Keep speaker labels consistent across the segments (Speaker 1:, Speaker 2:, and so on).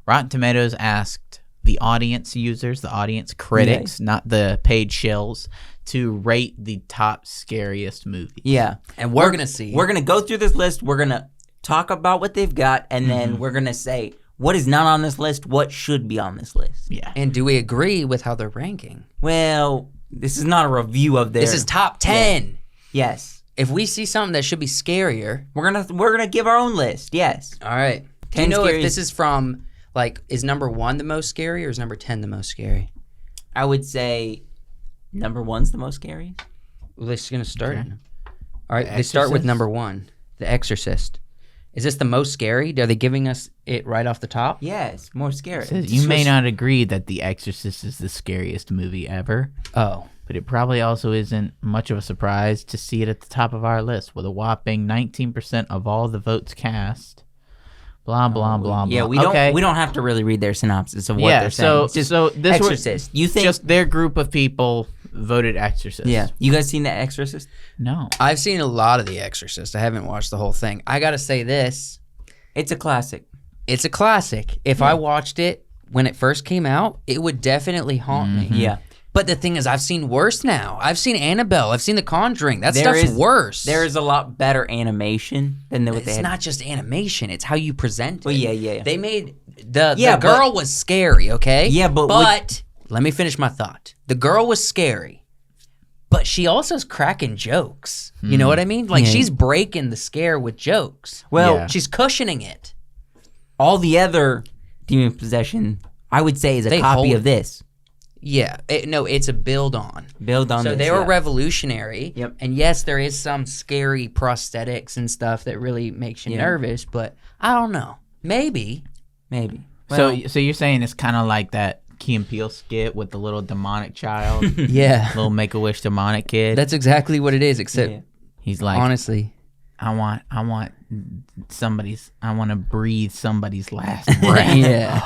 Speaker 1: Rotten Tomatoes asked the audience users, the audience critics, not the paid shills, to rate the top scariest movies.
Speaker 2: Yeah.
Speaker 3: And we're going to see.
Speaker 2: We're going to go through this list. We're going to talk about what they've got, and then we're going to say what is not on this list, what should be on this list.
Speaker 1: Yeah.
Speaker 3: And do we agree with how they're ranking?
Speaker 2: Well, this is not a review of their...
Speaker 3: This is top 10.
Speaker 2: Yeah. Yes.
Speaker 3: If we see something that should be scarier,
Speaker 2: We're gonna give our own list, yes.
Speaker 3: all right. Do
Speaker 2: 10
Speaker 3: you know
Speaker 2: scary-
Speaker 3: if this is from, like, is number 1 the most scary or is number 10 the most scary?
Speaker 2: I would say number 1's the most scary.
Speaker 3: Well, this is going to start.
Speaker 1: Okay.
Speaker 3: All right,
Speaker 1: The
Speaker 3: they start with
Speaker 1: Exorcist?
Speaker 3: number 1, The Exorcist. Is this the most scary? Are they giving us it right off the top?
Speaker 2: Yes, more scary.
Speaker 1: It says, you may not agree that The Exorcist is the scariest movie ever,
Speaker 3: Oh.
Speaker 1: but it probably also isn't much of a surprise to see it at the top of our list with a whopping 19% of all the votes cast. Blah blah blah.
Speaker 2: Yeah,
Speaker 1: blah.
Speaker 2: we don't have to really read their synopsis of what they're saying. It's just
Speaker 1: so this was
Speaker 2: Exorcist. You think
Speaker 1: just their group of people voted Exorcist.
Speaker 2: Yeah. You guys seen The Exorcist?
Speaker 1: No.
Speaker 3: I've seen a lot of The Exorcist. I haven't watched the whole thing. I got to say this.
Speaker 2: It's a classic.
Speaker 3: It's a classic. If I watched it when it first came out, it would definitely haunt me.
Speaker 2: Yeah.
Speaker 3: But the thing is, I've seen worse now. I've seen Annabelle. I've seen The Conjuring. That
Speaker 2: There
Speaker 3: stuff's
Speaker 2: is-
Speaker 3: worse.
Speaker 2: There is a lot better animation than what they
Speaker 3: It's
Speaker 2: had.
Speaker 3: not just animation. It's how you present it.
Speaker 2: Well, yeah.
Speaker 3: They made the
Speaker 2: Yeah,
Speaker 3: girl was scary, okay?
Speaker 2: Yeah, but
Speaker 3: let me finish my thought. The girl was scary, but she also is cracking jokes. You know what I mean? Like
Speaker 2: Yeah.
Speaker 3: she's breaking the scare with jokes.
Speaker 2: Well,
Speaker 1: Yeah.
Speaker 3: She's cushioning it.
Speaker 2: all the other demon possession, I would say, is a
Speaker 3: They
Speaker 2: copy
Speaker 3: hold-
Speaker 2: of this.
Speaker 3: Yeah, no, it's a build on.
Speaker 2: Build on
Speaker 3: So
Speaker 2: this.
Speaker 3: they were
Speaker 2: yeah.
Speaker 3: revolutionary.
Speaker 2: Yep.
Speaker 3: And yes, there is some scary prosthetics and stuff that really makes you
Speaker 2: Yeah.
Speaker 3: nervous, but I don't know. Maybe.
Speaker 2: Maybe.
Speaker 1: So
Speaker 2: Well,
Speaker 1: so you're saying it's kind of like that Key and Peele skit with the little demonic child,
Speaker 3: Yeah.
Speaker 1: little Make-A-Wish demonic kid.
Speaker 3: That's exactly what it is, except
Speaker 2: Yeah.
Speaker 1: He's like,
Speaker 3: honestly.
Speaker 1: I want to breathe somebody's last breath.
Speaker 3: Yeah.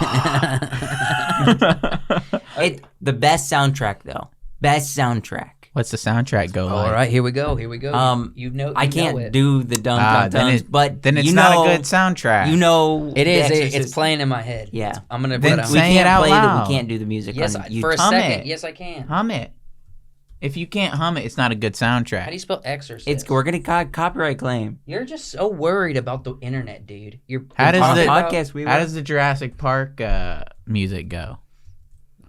Speaker 2: the best soundtrack though. Best soundtrack.
Speaker 1: What's the soundtrack go like?
Speaker 3: All right, here we go.
Speaker 2: I can't do the dumb
Speaker 1: Ah,
Speaker 2: tones, but
Speaker 1: then it's
Speaker 2: you
Speaker 1: not
Speaker 2: know,
Speaker 1: a good soundtrack.
Speaker 2: You know,
Speaker 3: It
Speaker 2: The
Speaker 3: is.
Speaker 2: Exorcist-
Speaker 3: It's playing in my head.
Speaker 2: Yeah.
Speaker 3: I'm gonna
Speaker 1: Then
Speaker 3: put it
Speaker 2: We
Speaker 3: on.
Speaker 1: say it
Speaker 2: can't
Speaker 1: out
Speaker 2: play
Speaker 1: loud.
Speaker 2: We can't do the music.
Speaker 3: Yes,
Speaker 2: on
Speaker 3: for
Speaker 2: YouTube.
Speaker 3: a
Speaker 1: Hum
Speaker 3: second.
Speaker 1: it.
Speaker 3: Yes, I can.
Speaker 1: Hum it. If you can't hum it, it's not a good
Speaker 3: How
Speaker 1: soundtrack.
Speaker 3: do you spell exorcist?
Speaker 2: We're gonna copyright claim.
Speaker 3: You're just so worried about the internet, dude. You're
Speaker 1: How does
Speaker 3: talking
Speaker 1: the-
Speaker 3: about-
Speaker 2: podcast we
Speaker 1: How
Speaker 2: were.
Speaker 1: does the Jurassic Park music go?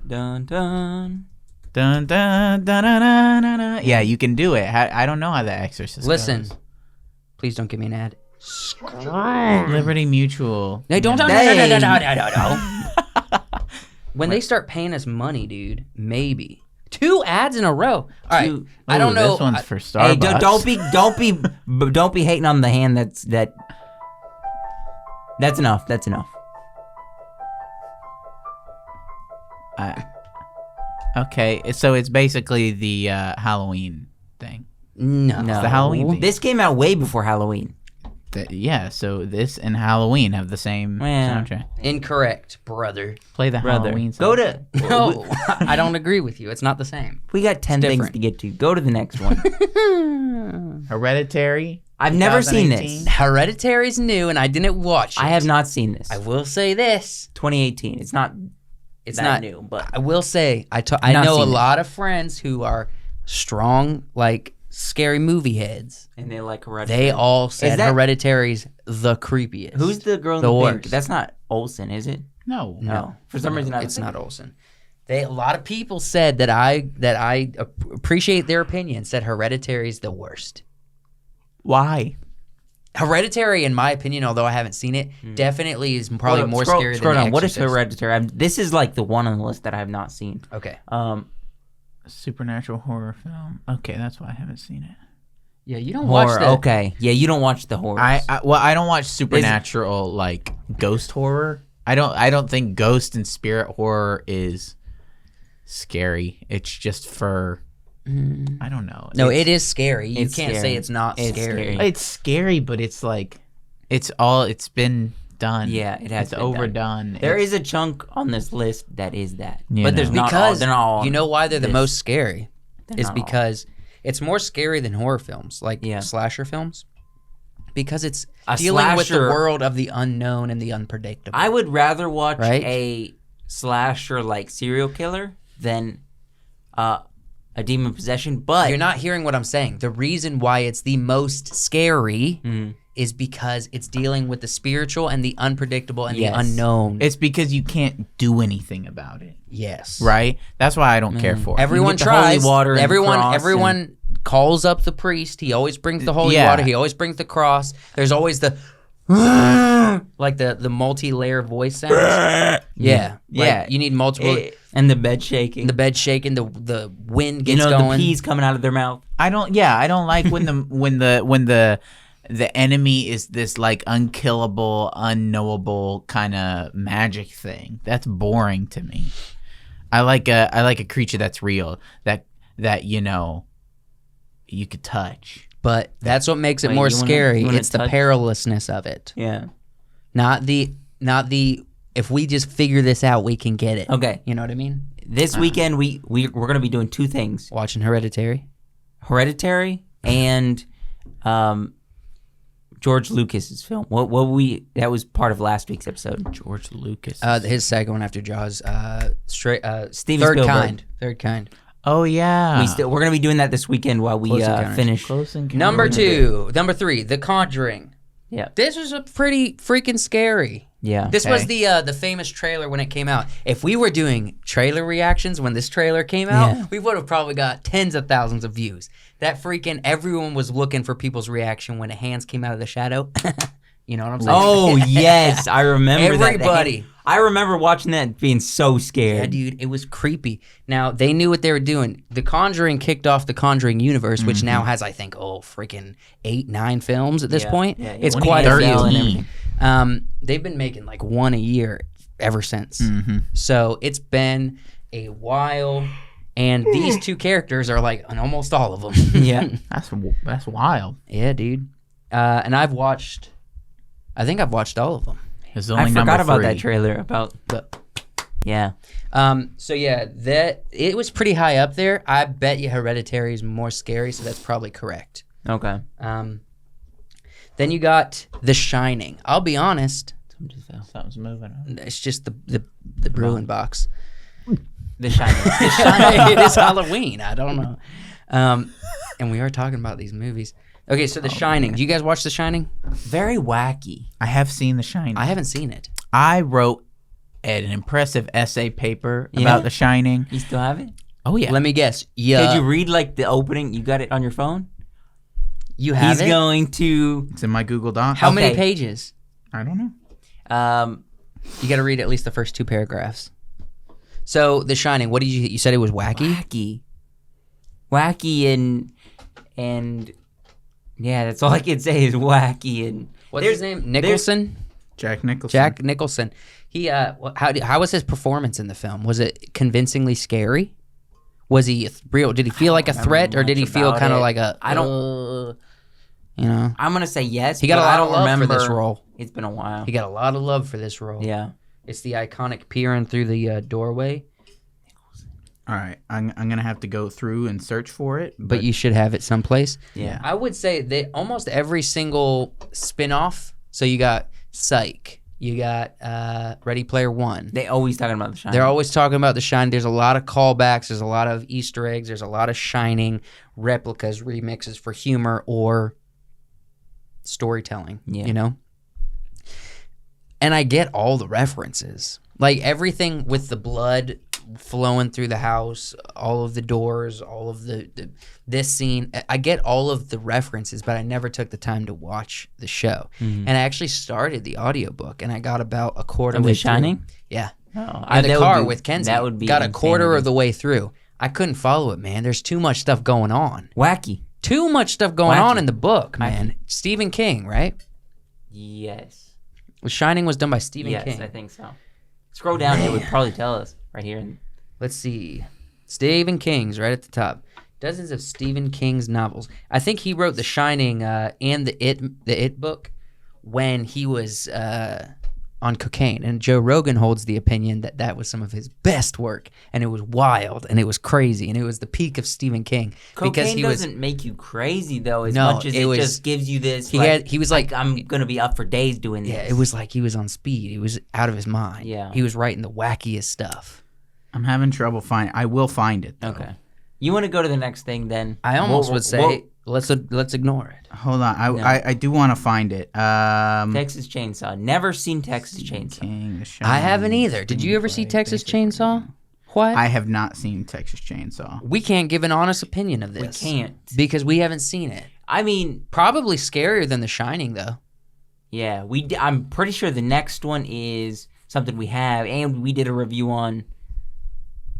Speaker 2: Dun dun.
Speaker 1: Dun, dun, dun, dun, dun, dun, dun. Yeah, you can do it. I don't know how the Exorcist
Speaker 3: Listen,
Speaker 1: goes.
Speaker 3: please don't give me an ad.
Speaker 1: Liberty Mutual.
Speaker 3: No, don't. No.
Speaker 2: Dang.
Speaker 3: When they start paying us money, dude, maybe 2 ads in a row. All right,
Speaker 2: Two-
Speaker 3: I don't
Speaker 1: Ooh,
Speaker 3: know.
Speaker 1: This one's for
Speaker 2: Hey,
Speaker 1: Starbucks.
Speaker 2: don't be hating on the hand. That's enough. That's enough.
Speaker 1: Okay, so it's basically the Halloween thing.
Speaker 3: No,
Speaker 2: No,
Speaker 1: the Halloween theme.
Speaker 2: This came out way before Halloween.
Speaker 1: Yeah, so this and Halloween have the same
Speaker 2: Yeah.
Speaker 1: soundtrack.
Speaker 3: Incorrect, brother.
Speaker 1: Play the
Speaker 2: Brother,
Speaker 1: Halloween song.
Speaker 2: go to.
Speaker 3: No, I don't agree with you. It's not the same.
Speaker 2: We got 10 things
Speaker 3: different.
Speaker 2: to get to. Go to the next one.
Speaker 1: Hereditary.
Speaker 2: I've never seen
Speaker 1: 2018.
Speaker 2: this.
Speaker 3: Hereditary's new, and I didn't watch it.
Speaker 2: I have not seen this.
Speaker 3: I will say this.
Speaker 2: 2018. It's not.
Speaker 3: It's
Speaker 2: that
Speaker 3: not
Speaker 2: new, but
Speaker 3: I will say I
Speaker 2: not
Speaker 3: know a
Speaker 2: seen it.
Speaker 3: lot of friends who are strong, like scary movie heads.
Speaker 2: and they like Hereditary.
Speaker 3: They all said
Speaker 2: that-
Speaker 3: Hereditary's the creepiest.
Speaker 2: Who's the girl in
Speaker 3: The
Speaker 2: the pink?
Speaker 3: worst.
Speaker 2: That's not Olsen, is it?
Speaker 1: No.
Speaker 3: No,
Speaker 2: For some reason, I was
Speaker 3: it's not
Speaker 2: thinking-
Speaker 3: Olsen. A lot of people said that I appreciate their opinion. Said Hereditary's the worst.
Speaker 1: Why?
Speaker 3: Hereditary, in my opinion, although I haven't seen it, definitely is probably more scary
Speaker 2: Scroll
Speaker 3: than
Speaker 2: down.
Speaker 3: The
Speaker 2: What is
Speaker 3: Exorcist.
Speaker 2: Hereditary? This is like the one on the list that I have not seen.
Speaker 3: Okay.
Speaker 1: Supernatural horror film. Okay, that's why I haven't seen it.
Speaker 3: Yeah, you don't
Speaker 2: Horror.
Speaker 3: watch the.
Speaker 2: Okay. Yeah, you don't watch the horrors.
Speaker 1: I don't watch supernatural like ghost horror. I don't think ghost and spirit horror is scary. It's just for I don't know.
Speaker 3: No, it is scary. You
Speaker 2: it's
Speaker 3: can't
Speaker 2: scary.
Speaker 3: say it's not
Speaker 2: It's
Speaker 3: scary.
Speaker 2: scary.
Speaker 1: It's scary, but it's like it's been done.
Speaker 2: Yeah, it has
Speaker 1: It's
Speaker 2: been done.
Speaker 1: overdone.
Speaker 2: There is a chunk on this list that is that,
Speaker 1: You
Speaker 2: but there's
Speaker 1: know.
Speaker 2: not
Speaker 3: Because
Speaker 2: all. They're not all.
Speaker 3: you know why they're the
Speaker 2: this.
Speaker 3: most scary is
Speaker 2: not all.
Speaker 3: because it's more scary than horror films, like
Speaker 2: Yeah.
Speaker 3: slasher films, because it's
Speaker 2: A
Speaker 3: dealing with the
Speaker 2: slasher-
Speaker 3: world of the unknown and the unpredictable.
Speaker 2: I would rather watch
Speaker 3: Right?
Speaker 2: a slasher like serial killer than a demon possession. But
Speaker 3: You're not hearing what I'm saying. The reason why it's the most scary
Speaker 2: Mm.
Speaker 3: is because it's dealing with the spiritual and the unpredictable and
Speaker 2: Yes.
Speaker 3: the unknown.
Speaker 1: It's because you can't do anything about it,
Speaker 3: Yes.
Speaker 1: right? That's why I don't care for it.
Speaker 3: Everyone
Speaker 2: get the holy
Speaker 3: tries.
Speaker 2: water and the
Speaker 3: everyone
Speaker 2: cross
Speaker 3: everyone calls up the priest. He always brings the holy
Speaker 1: Yeah.
Speaker 3: water. He always brings the cross. There's always the like the multi-layer voice sounds. Yeah.
Speaker 2: Yeah.
Speaker 3: Like, you need multiple
Speaker 2: and the bed shaking.
Speaker 3: the bed shaking, the wind
Speaker 2: you
Speaker 3: gets
Speaker 2: know,
Speaker 3: going.
Speaker 2: the peas coming out of their mouth.
Speaker 1: I don't like when the enemy is this like unkillable, unknowable kind of magic thing. That's boring to me. I like a creature that's real, that you know you could touch.
Speaker 3: But that's what makes it
Speaker 2: Wait,
Speaker 3: more
Speaker 2: you wanna-
Speaker 3: scary.
Speaker 2: you wanna
Speaker 3: It's the
Speaker 2: touch-
Speaker 3: perilousness of it.
Speaker 2: Yeah.
Speaker 3: Not the if we just figure this out, we can get it.
Speaker 2: Okay.
Speaker 3: You know what I mean?
Speaker 2: This weekend we're gonna be doing two things:
Speaker 3: Watching Hereditary.
Speaker 2: Hereditary and George Lucas's film. What that was part of last week's episode.
Speaker 1: George Lucas.
Speaker 3: His second one after Jaws.
Speaker 2: Steven
Speaker 3: Third
Speaker 2: Spielberg.
Speaker 3: Kind. Third Kind.
Speaker 1: Oh yeah.
Speaker 2: We're gonna be doing that this weekend while we
Speaker 3: Close Encounters.
Speaker 2: finish.
Speaker 1: Close Encounters.
Speaker 3: Number 3, The Conjuring.
Speaker 2: Yeah.
Speaker 3: This was a pretty freaking scary.
Speaker 2: Yeah.
Speaker 3: This was
Speaker 1: Okay.
Speaker 3: the famous trailer when it came out. If we were doing trailer reactions when this trailer came out,
Speaker 2: Yeah.
Speaker 3: we would have probably got tens of thousands of views. That freaking everyone was looking for people's reaction when the hands came out of the shadow. You know what I'm saying?
Speaker 2: Oh yes, I remember that.
Speaker 3: Everybody.
Speaker 2: I remember watching that being so scared.
Speaker 3: Yeah, dude, it was creepy. Now, they knew what they were doing. The Conjuring kicked off the Conjuring universe, which now has, I think, freaking 8, 9 films at this
Speaker 2: Yeah,
Speaker 3: point.
Speaker 2: yeah,
Speaker 3: It's
Speaker 2: 20
Speaker 3: quite a
Speaker 2: Annabelle and
Speaker 3: few.
Speaker 2: everything.
Speaker 3: They've been making like one a year ever since.
Speaker 1: Mm-hmm.
Speaker 3: So it's been a while, and these two characters are like in almost all of them.
Speaker 2: Yeah.
Speaker 1: That's wild.
Speaker 3: Yeah, dude. And I think I've watched all of them.
Speaker 1: It's
Speaker 2: I
Speaker 1: only
Speaker 2: forgot
Speaker 1: number
Speaker 2: about
Speaker 1: 3.
Speaker 2: that trailer about the. Yeah.
Speaker 3: So yeah, that it was pretty high up there. I bet you Hereditary is more scary, so that's probably correct.
Speaker 2: Okay.
Speaker 3: Then you got The Shining. I'll be honest,
Speaker 1: Something's moving.
Speaker 3: it's just the brewing box.
Speaker 2: The Shining. The Shining.
Speaker 3: It is Halloween. I don't know. And we are talking about these movies. Okay, so The Shining. Do you guys watch The Shining?
Speaker 2: Very wacky.
Speaker 1: I have seen The Shining.
Speaker 3: I haven't seen it.
Speaker 1: I wrote an impressive essay paper
Speaker 2: Yeah?
Speaker 1: about The Shining.
Speaker 2: You still have it?
Speaker 1: Oh yeah.
Speaker 3: Let me guess. Yeah,
Speaker 2: Did you read like the opening? You got it on your phone?
Speaker 3: you have
Speaker 2: He's
Speaker 3: it?
Speaker 2: going to.
Speaker 1: It's in my Google Doc.
Speaker 3: How many
Speaker 2: Okay.
Speaker 3: pages?
Speaker 1: I don't know.
Speaker 3: You got to read at least the first 2 paragraphs. So, The Shining. What did you said it was wacky?
Speaker 2: Wacky and yeah, that's all I can say is wacky and.
Speaker 3: What's his name? Nicholson.
Speaker 1: Jack Nicholson.
Speaker 3: Jack Nicholson. He how was his performance in the film? Was it convincingly scary? Was he real? Did he feel like a threat, or did he
Speaker 2: much
Speaker 3: feel
Speaker 2: about
Speaker 3: kind of
Speaker 2: it.
Speaker 3: like a?
Speaker 2: I don't-
Speaker 3: You know,
Speaker 2: I'm gonna say yes.
Speaker 3: he got a
Speaker 2: but
Speaker 3: lot
Speaker 2: I
Speaker 3: of
Speaker 2: don't
Speaker 3: love
Speaker 2: remember.
Speaker 3: for this role.
Speaker 2: It's been a while.
Speaker 3: He got a lot of love for this role.
Speaker 2: Yeah.
Speaker 3: It's the iconic peering through the doorway,
Speaker 1: All right. I'm gonna have to go through and search for it.
Speaker 3: but you should have it someplace.
Speaker 2: Yeah.
Speaker 3: I would say that almost every single spin-off. So you got Psych, you got Ready Player One.
Speaker 2: They always talking about the Shining.
Speaker 3: They're always talking about The Shining. There's a lot of callbacks. There's a lot of Easter eggs. There's a lot of Shining replicas, remixes for humor or storytelling.
Speaker 2: Yeah.
Speaker 3: You know? And I get all the references. Like everything with the blood flowing through the house, all of the doors, all of this scene. I get all of the references, but I never took the time to watch the show. And I actually started the audiobook, and I got about a quarter
Speaker 2: Of
Speaker 3: way
Speaker 2: The Shining?
Speaker 3: through. Yeah.
Speaker 2: Oh,
Speaker 3: In the
Speaker 2: that would
Speaker 3: car
Speaker 2: be-
Speaker 3: with Kenzie.
Speaker 2: That would be
Speaker 3: got a quarter
Speaker 2: insanity.
Speaker 3: of the way through. I couldn't follow it, man. There's too much stuff going on.
Speaker 2: Wacky.
Speaker 3: Too much stuff going
Speaker 2: Wacky.
Speaker 3: on in the book, man. Stephen King, right?
Speaker 2: Yes.
Speaker 3: Shining was done by Stephen
Speaker 2: Yes,
Speaker 3: King.
Speaker 2: I think so. Scroll down, it would probably tell us right here.
Speaker 3: Let's see. Stephen King's right at the top. Dozens of Stephen King's novels. I think he wrote The Shining and the It book when he was on cocaine, and Joe Rogan holds the opinion that that was some of his best work, and it was wild, and it was crazy, and it was the peak of Stephen King. because
Speaker 2: Cocaine
Speaker 3: he
Speaker 2: doesn't make you crazy though, as
Speaker 3: No,
Speaker 2: much as
Speaker 3: it
Speaker 2: it
Speaker 3: was-
Speaker 2: just gives you this.
Speaker 3: he was like
Speaker 2: I'm gonna be up for days doing this.
Speaker 3: yeah, it was like he was on speed. He was out of his mind.
Speaker 2: Yeah.
Speaker 3: He was writing the wackiest stuff.
Speaker 1: I'm having trouble finding. I will find it. Though.
Speaker 2: Okay. You want to go to the next thing then?
Speaker 3: I almost
Speaker 2: We'll-
Speaker 3: would say let's ignore it.
Speaker 1: Hold on.
Speaker 2: No.
Speaker 1: I do want to find it.
Speaker 2: Texas Chainsaw. Never seen Texas Chainsaw.
Speaker 1: King, The
Speaker 3: I haven't
Speaker 1: Shining,
Speaker 3: either. Did you ever see
Speaker 1: Screenplay,
Speaker 3: Texas
Speaker 1: Basic
Speaker 3: Chainsaw? What?
Speaker 1: I have not seen Texas Chainsaw.
Speaker 3: We can't give an honest opinion of
Speaker 2: We
Speaker 3: this.
Speaker 2: can't.
Speaker 3: Because we haven't seen it.
Speaker 2: I mean,
Speaker 3: Probably scarier than The Shining, though.
Speaker 2: yeah, I'm pretty sure the next one is something we have, and we did a review on.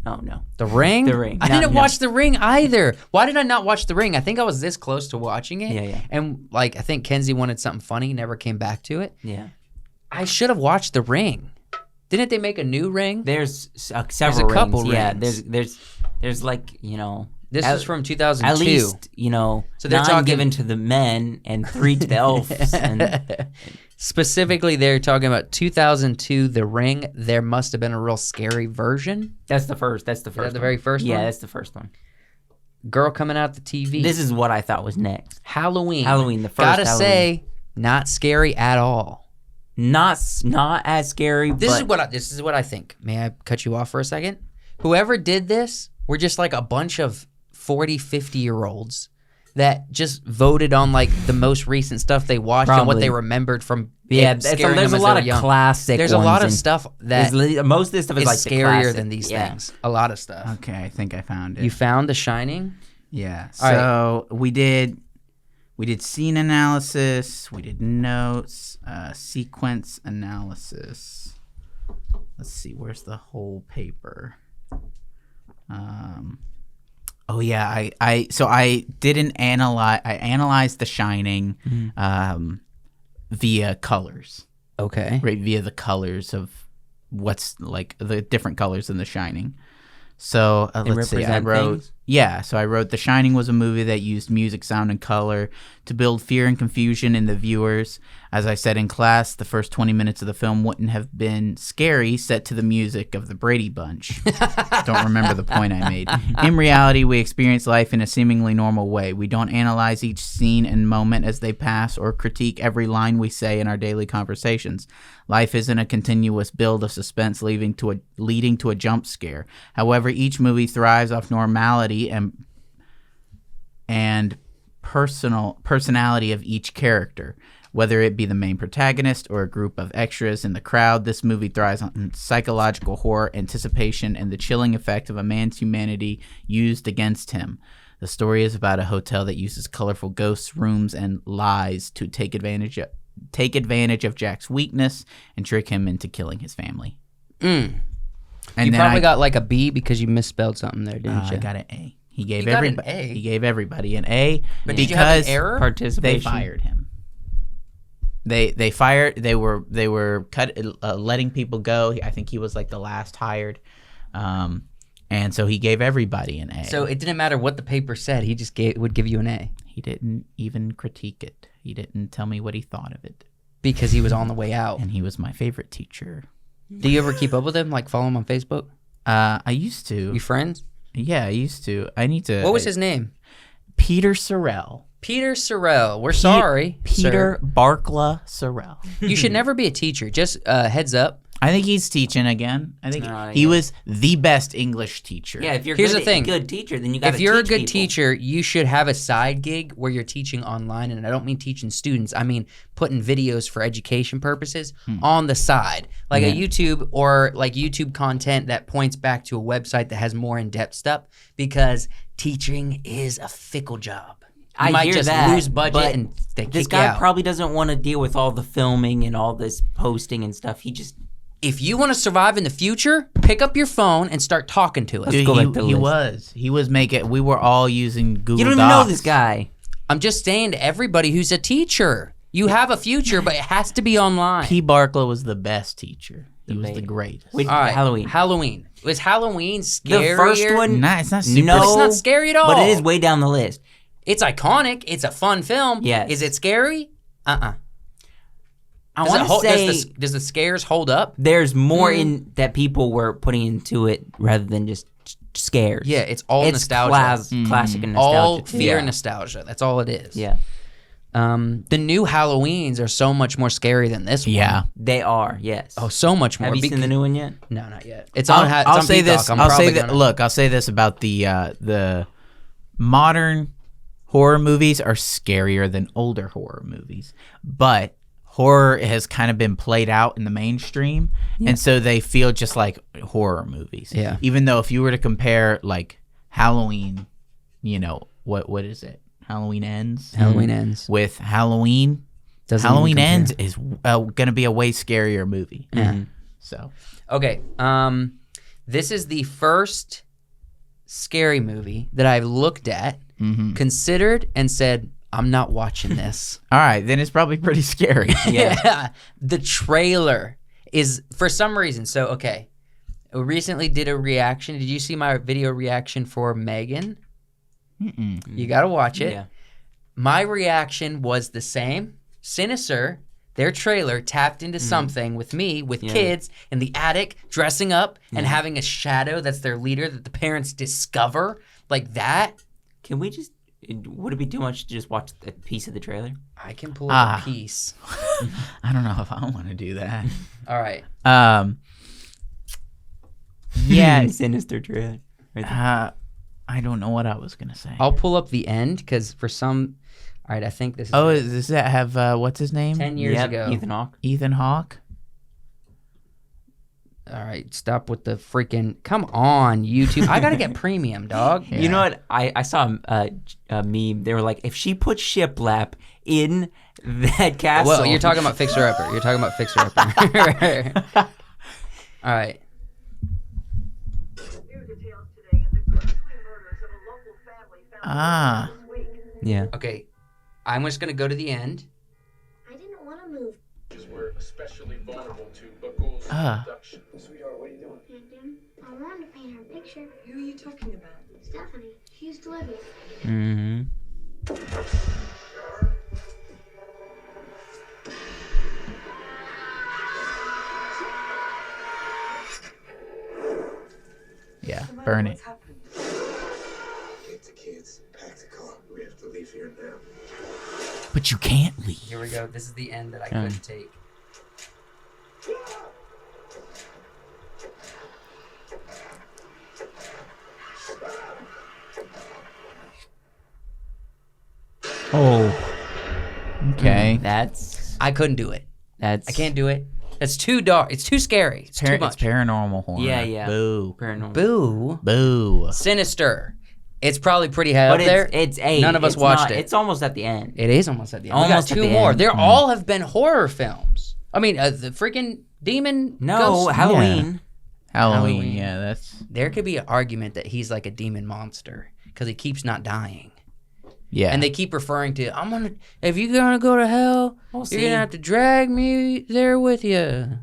Speaker 2: Oh no,
Speaker 3: The Ring?
Speaker 2: The Ring.
Speaker 3: I
Speaker 2: No,
Speaker 3: didn't
Speaker 2: no.
Speaker 3: watch The Ring either. Why did I not watch The Ring? I think I was this close to watching it.
Speaker 2: Yeah.
Speaker 3: And, like, I think Kenzie wanted something funny, never came back to it.
Speaker 2: Yeah,
Speaker 3: I should have watched The Ring. Didn't they make a new Ring?
Speaker 2: there's several
Speaker 3: couple
Speaker 2: rings. Yeah,
Speaker 3: rings.
Speaker 2: there's like
Speaker 3: This
Speaker 2: at-
Speaker 3: is from 2002.
Speaker 2: at least
Speaker 3: So they're
Speaker 2: 9
Speaker 3: talking-
Speaker 2: given to the men and 3 to the elves. And
Speaker 3: Specifically, they're talking about 2002, The Ring. There must have been a real scary version.
Speaker 2: that's the first. That's the first.
Speaker 3: that the
Speaker 2: one.
Speaker 3: very first
Speaker 2: Yeah,
Speaker 3: one?
Speaker 2: that's the first one.
Speaker 3: Girl coming out the TV.
Speaker 2: This is what I thought was next.
Speaker 3: Halloween.
Speaker 2: Halloween, the first
Speaker 3: Gotta
Speaker 2: Halloween.
Speaker 3: say, not scary at all.
Speaker 2: Not as scary.
Speaker 3: This
Speaker 2: but
Speaker 3: is what I think. May I cut you off for a second? Whoever did this were just like a bunch of 40, 50-year-olds that just voted on like the most recent stuff they watched and what
Speaker 2: Probably.
Speaker 3: they remembered from
Speaker 2: yeah,
Speaker 3: it scaring
Speaker 2: there's
Speaker 3: them
Speaker 2: a
Speaker 3: as
Speaker 2: lot
Speaker 3: they
Speaker 2: of
Speaker 3: were young.
Speaker 2: classic.
Speaker 3: There's a lot of
Speaker 2: ones,
Speaker 3: stuff
Speaker 2: and
Speaker 3: that
Speaker 2: most of this stuff is
Speaker 3: is
Speaker 2: like the
Speaker 3: scarier
Speaker 2: classic.
Speaker 3: than these
Speaker 2: Yeah.
Speaker 3: things. A lot of stuff.
Speaker 1: Okay, I think I found it.
Speaker 3: You found The Shining?
Speaker 1: Yeah.
Speaker 3: All
Speaker 1: So we did scene analysis, we did notes, sequence analysis. Let's see, where's the whole paper? Oh yeah, I didn't analyze. I analyzed The Shining via colors,
Speaker 3: Okay.
Speaker 1: right? Via the colors of what's like the different colors in The Shining. So let's see. I
Speaker 2: represent
Speaker 1: wrote
Speaker 2: things?
Speaker 1: So I wrote The Shining was a movie that used music, sound, and color to build fear and confusion in the viewers. As I said in class, the first 20 minutes of the film wouldn't have been scary set to the music of the Brady Bunch. Don't remember the point I made. In reality, we experience life in a seemingly normal way. We don't analyze each scene and moment as they pass or critique every line we say in our daily conversations. Life isn't a continuous build of suspense leading to a jump scare. However, each movie thrives off normality and personality of each character. Whether it be the main protagonist or a group of extras in the crowd, this movie thrives on psychological horror, anticipation, and the chilling effect of a man's humanity used against him. The story is about a hotel that uses colorful ghosts, rooms, and lies to take advantage of Jack's weakness and trick him into killing his family.
Speaker 3: Mm.
Speaker 1: And
Speaker 3: You
Speaker 1: then
Speaker 3: probably got like a B because you misspelled something there, didn't you?
Speaker 1: I got an A. He gave
Speaker 3: You got an
Speaker 1: everybody.
Speaker 3: A?
Speaker 1: He gave everybody an A
Speaker 3: But did you have
Speaker 1: because
Speaker 3: an error?
Speaker 1: they
Speaker 2: Participation.
Speaker 1: fired him. They fired. They were letting people go. I think he was like the last hired, and so he gave everybody an A.
Speaker 3: So it didn't matter what the paper said. He just would give you an A
Speaker 1: he didn't even critique it. He didn't tell me what he thought of it.
Speaker 3: because he was on the way out.
Speaker 1: And he was my favorite teacher.
Speaker 3: Do you ever keep up with him? Like follow him on Facebook?
Speaker 1: I used to.
Speaker 3: You friends?
Speaker 1: Yeah, I used to. I need to.
Speaker 3: What was his name?
Speaker 1: Peter Sorrell.
Speaker 3: Peter Sorrell. We're sorry,
Speaker 1: Peter
Speaker 3: sir.
Speaker 1: Barkla Sorrell.
Speaker 3: You should never be a teacher. Just heads up.
Speaker 1: I think he's teaching again. I think he
Speaker 2: yeah.
Speaker 1: was the best English teacher.
Speaker 2: Yeah, if you're
Speaker 3: Here's
Speaker 2: good,
Speaker 3: the thing.
Speaker 2: good teacher, then you got to
Speaker 3: If you're a
Speaker 2: teach
Speaker 3: good
Speaker 2: people.
Speaker 3: teacher, you should have a side gig where you're teaching online. And I don't mean teaching students. I mean putting videos for education purposes on the side. Like a YouTube or like YouTube content that points back to a website that has more in-depth stuff. Because teaching is a fickle job. You
Speaker 2: I
Speaker 3: might
Speaker 2: hear
Speaker 3: just
Speaker 2: that,
Speaker 3: lose budget
Speaker 2: but
Speaker 3: and they
Speaker 2: This
Speaker 3: kick you
Speaker 2: guy
Speaker 3: out.
Speaker 2: probably doesn't want to deal with all the filming and all this posting and stuff. He just
Speaker 3: If you want to survive in the future, pick up your phone and start talking to us.
Speaker 1: Dude,
Speaker 2: go back to the
Speaker 1: he was making. We were all using Google.
Speaker 2: you don't even know
Speaker 1: Docs.
Speaker 2: this guy.
Speaker 3: I'm just saying to everybody who's a teacher, you have a future, but it has to be online.
Speaker 1: P. Barkla was the best teacher. He was the
Speaker 2: Debate.
Speaker 1: greatest.
Speaker 2: Wait,
Speaker 3: All right,
Speaker 2: Halloween.
Speaker 3: Halloween. Was Halloween scary?
Speaker 2: The first one,
Speaker 1: Nah, it's not super.
Speaker 2: No.
Speaker 3: It's not scary at all.
Speaker 2: but it is way down the list.
Speaker 3: It's iconic. It's a fun film.
Speaker 2: Yes.
Speaker 3: Is it scary?
Speaker 2: I want to say
Speaker 3: does the scares hold up?
Speaker 2: there's more in that people were putting into it rather than just scares.
Speaker 3: Yeah, it's all nostalgia.
Speaker 2: Classic and nostalgia.
Speaker 3: All fear and nostalgia. That's all it is.
Speaker 2: Yeah.
Speaker 3: The new Halloweens are so much more scary than this one.
Speaker 1: Yeah.
Speaker 2: They are, yes.
Speaker 3: Oh, so much more.
Speaker 2: Have you seen the new one yet?
Speaker 3: No, not yet. It's on.
Speaker 1: I'll say this. I'll say that.
Speaker 3: Gonna...
Speaker 1: Look, I'll say this about the modern horror movies are scarier than older horror movies, but horror has kind of been played out in the mainstream, and so they feel just like horror movies.
Speaker 3: Yeah.
Speaker 1: Even though if you were to compare like Halloween, you know what is it? Halloween Ends.
Speaker 3: Halloween Ends
Speaker 1: with Halloween. Halloween Ends is going to be a way scarier movie.
Speaker 3: Yeah.
Speaker 1: So
Speaker 3: okay. This is the first scary movie that I've looked at, considered, and said, I'm not watching this.
Speaker 1: All right, then it's probably pretty scary.
Speaker 3: Yeah. The trailer is, for some reason, so, okay. I recently did a reaction. Did you see my video reaction for Megan? You got to watch it.
Speaker 2: Yeah.
Speaker 3: My reaction was the same. Sinister, their trailer tapped into something with me, with kids in the attic, dressing up and having a shadow that's their leader that the parents discover. Like that.
Speaker 2: Can we just... Would it be too much to just watch a piece of the trailer?
Speaker 3: I can pull up a piece.
Speaker 1: I don't know if I want to do that.
Speaker 3: All right.
Speaker 1: Yeah.
Speaker 2: Sinister trailer. Right
Speaker 1: I don't know what I was going to say.
Speaker 3: I'll pull up the end because for some... All right, I think this is...
Speaker 1: Oh, does that have, what's his name?
Speaker 3: 10 years ago.
Speaker 2: Ethan Hawke.
Speaker 1: Ethan Hawke?
Speaker 3: All right, stop with the freaking... Come on, YouTube. I got to get premium, dog.
Speaker 1: Yeah.
Speaker 2: You know what? I saw a meme. They were like, if she put shiplap in that castle...
Speaker 3: Well, you're talking about Fixer Upper. You're talking about Fixer Upper. All right.
Speaker 1: Ah.
Speaker 2: Yeah.
Speaker 3: Okay, I'm just going to go to the end.
Speaker 4: I didn't want to move.
Speaker 5: We're especially vulnerable to buckles production. Sweetheart, what are you doing?
Speaker 4: I wanted to paint her picture.
Speaker 6: Who are you talking about?
Speaker 4: Stephanie. She used to live here.
Speaker 2: Mm-hmm.
Speaker 1: Yeah, burn it.
Speaker 5: Get the kids, pack the car. We have to leave here now.
Speaker 1: But you can't leave.
Speaker 3: Here we go. This is the end that I couldn't take.
Speaker 1: Oh. Okay.
Speaker 3: I couldn't do it.
Speaker 2: I
Speaker 3: can't do it. It's too dark. It's too scary. It's too
Speaker 1: It's
Speaker 3: much.
Speaker 1: paranormal horror.
Speaker 2: Yeah, yeah.
Speaker 1: Boo.
Speaker 2: Paranormal.
Speaker 3: Boo.
Speaker 1: Boo.
Speaker 3: Sinister. It's probably pretty high
Speaker 2: But
Speaker 3: up there.
Speaker 2: it's eight.
Speaker 3: None of us
Speaker 2: It's
Speaker 3: watched
Speaker 2: not-
Speaker 3: it.
Speaker 2: It's almost at the end.
Speaker 3: It is almost at the end.
Speaker 2: Almost
Speaker 3: we
Speaker 2: at
Speaker 3: got two
Speaker 2: the
Speaker 3: more.
Speaker 2: end.
Speaker 3: They all have been horror films. I mean, the freaking demon.
Speaker 2: No,
Speaker 3: ghost.
Speaker 2: Halloween.
Speaker 1: Halloween. Yeah, that's...
Speaker 3: There could be an argument that he's like a demon monster because he keeps not dying.
Speaker 1: Yeah.
Speaker 3: And they keep referring to, if you're going to go to hell, you're going to have to drag me there with you.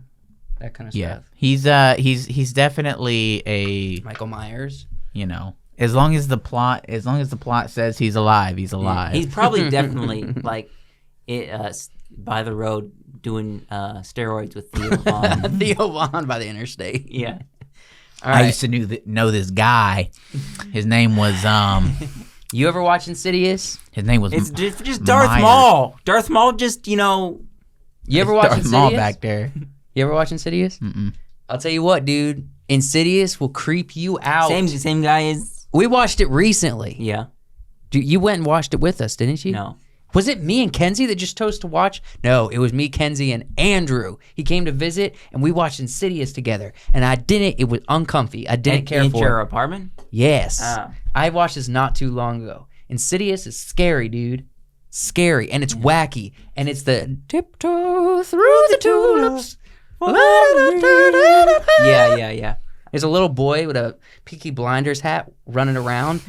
Speaker 3: That kind of
Speaker 1: yeah.
Speaker 3: stuff.
Speaker 1: He's definitely a,
Speaker 3: Michael Myers.
Speaker 1: you know, as long as the plot says he's alive, he's alive.
Speaker 2: He's probably definitely like by the road doing steroids with Theo Vaughn.
Speaker 3: Theo Vaughn by the interstate.
Speaker 2: Yeah.
Speaker 3: All right.
Speaker 1: I used to know this guy. His name was
Speaker 3: You ever watch Insidious?
Speaker 1: his name was
Speaker 2: It's just Darth
Speaker 1: Myers.
Speaker 2: Maul. Darth Maul just, you know...
Speaker 3: You ever watch
Speaker 1: Darth
Speaker 3: Insidious?
Speaker 1: Maul back there.
Speaker 3: You ever watch Insidious?
Speaker 1: Mm-mm.
Speaker 3: I'll tell you what, dude. Insidious will creep you out.
Speaker 2: Same guy as...
Speaker 3: We watched it recently.
Speaker 2: Yeah.
Speaker 3: Dude, you went and watched it with us, didn't you?
Speaker 2: No.
Speaker 3: Was it me and Kenzie that just chose to watch? No, it was me, Kenzie, and Andrew. He came to visit, and we watched Insidious together. And it was uncomfy. I didn't care
Speaker 2: In
Speaker 3: for
Speaker 2: your
Speaker 3: it.
Speaker 2: apartment?
Speaker 3: Yes.
Speaker 2: Ah.
Speaker 3: I watched this not too long ago. Insidious is scary, dude. Scary. And it's wacky. And it's the tiptoe through the tulips.
Speaker 2: Yeah.
Speaker 3: There's a little boy with a Peaky Blinders hat running around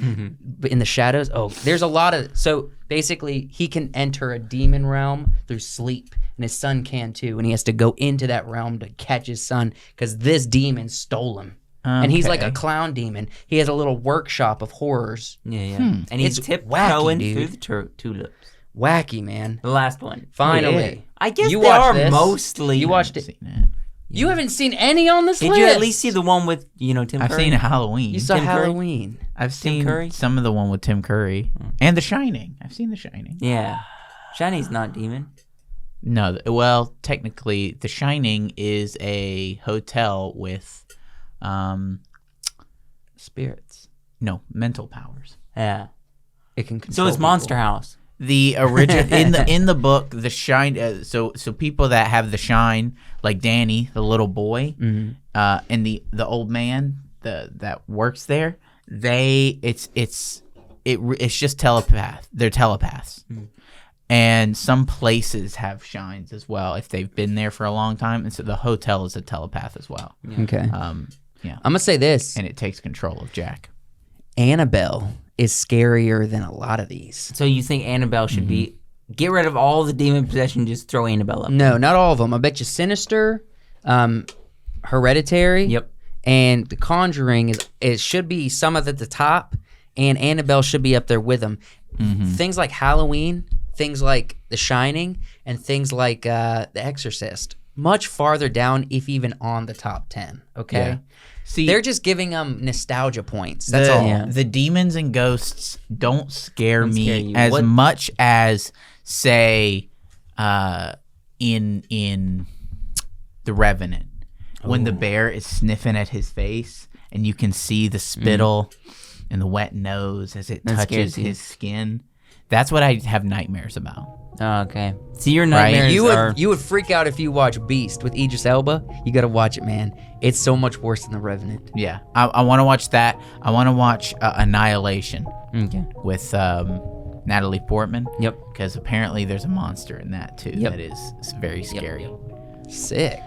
Speaker 3: in the shadows. Oh, there's a lot of... So basically, he can enter a demon realm through sleep, and his son can too, and he has to go into that realm to catch his son because this demon stole him. And he's like a clown demon. He has a little workshop of horrors.
Speaker 2: Yeah. And he's
Speaker 3: It's
Speaker 2: tiptoeing
Speaker 3: wacky, dude.
Speaker 2: through the tulips.
Speaker 3: Wacky, man.
Speaker 2: The last one.
Speaker 3: Finally.
Speaker 2: I guess
Speaker 3: You
Speaker 2: they
Speaker 3: watched
Speaker 2: are
Speaker 3: this.
Speaker 2: mostly.
Speaker 3: You watched it.
Speaker 1: Seen it.
Speaker 3: You haven't seen any on this
Speaker 2: Did
Speaker 3: list.
Speaker 2: you at least see the one with Tim
Speaker 1: I've
Speaker 2: Curry?
Speaker 1: seen Halloween.
Speaker 3: You saw
Speaker 2: Tim Curry?
Speaker 3: Halloween.
Speaker 1: I've seen
Speaker 2: Curry?
Speaker 1: some of the one with Tim Curry and The Shining. I've seen The Shining.
Speaker 2: Yeah. Shiny's not demon.
Speaker 1: No, well, technically, The Shining is a hotel with,
Speaker 3: Spirits.
Speaker 1: no, mental powers.
Speaker 2: Yeah.
Speaker 3: It can
Speaker 2: So
Speaker 3: control
Speaker 2: it's Monster
Speaker 3: people.
Speaker 2: House.
Speaker 1: The original in the book, The Shine. So people that have the shine, like Danny, the little boy, and the old man, that works there, it's just telepath. They're telepaths. And some places have shines as well if they've been there for a long time, and so the hotel is a telepath as well.
Speaker 3: Okay.
Speaker 1: Yeah,
Speaker 3: I'm gonna say this.
Speaker 1: and it takes control of Jack.
Speaker 3: Annabelle is scarier than a lot of these.
Speaker 2: So you think Annabelle should be get rid of all the demon possession, just throw Annabelle up?
Speaker 3: No, not all of them. I bet you Sinister, Hereditary.
Speaker 2: Yep.
Speaker 3: And The Conjuring it should be some of at the top, and Annabelle should be up there with them. Things like Halloween, things like The Shining, and things like The Exorcist, much farther down, if even on the top 10. Okay.
Speaker 1: Yeah. See,
Speaker 3: They're just giving them nostalgia points. That's all.
Speaker 2: Yeah.
Speaker 1: The demons and ghosts don't scare me
Speaker 2: scare you.
Speaker 1: as
Speaker 2: What-
Speaker 1: much as, say, in The Revenant, when the bear is sniffing at his face and you can see the spittle and the wet nose as it
Speaker 2: That
Speaker 1: touches
Speaker 2: scares you.
Speaker 1: his skin. That's what I have nightmares about.
Speaker 2: Oh, okay. So your nightmares are...
Speaker 3: You would freak out if you watch Beast with Idris Elba. You got to watch it, man. It's so much worse than The Revenant.
Speaker 1: Yeah, I want to watch that. I want to watch Annihilation
Speaker 2: Okay.
Speaker 1: with Natalie Portman.
Speaker 2: Yep.
Speaker 1: Because apparently there's a monster in that too.
Speaker 2: Yep.
Speaker 1: That is very scary.
Speaker 3: Sick.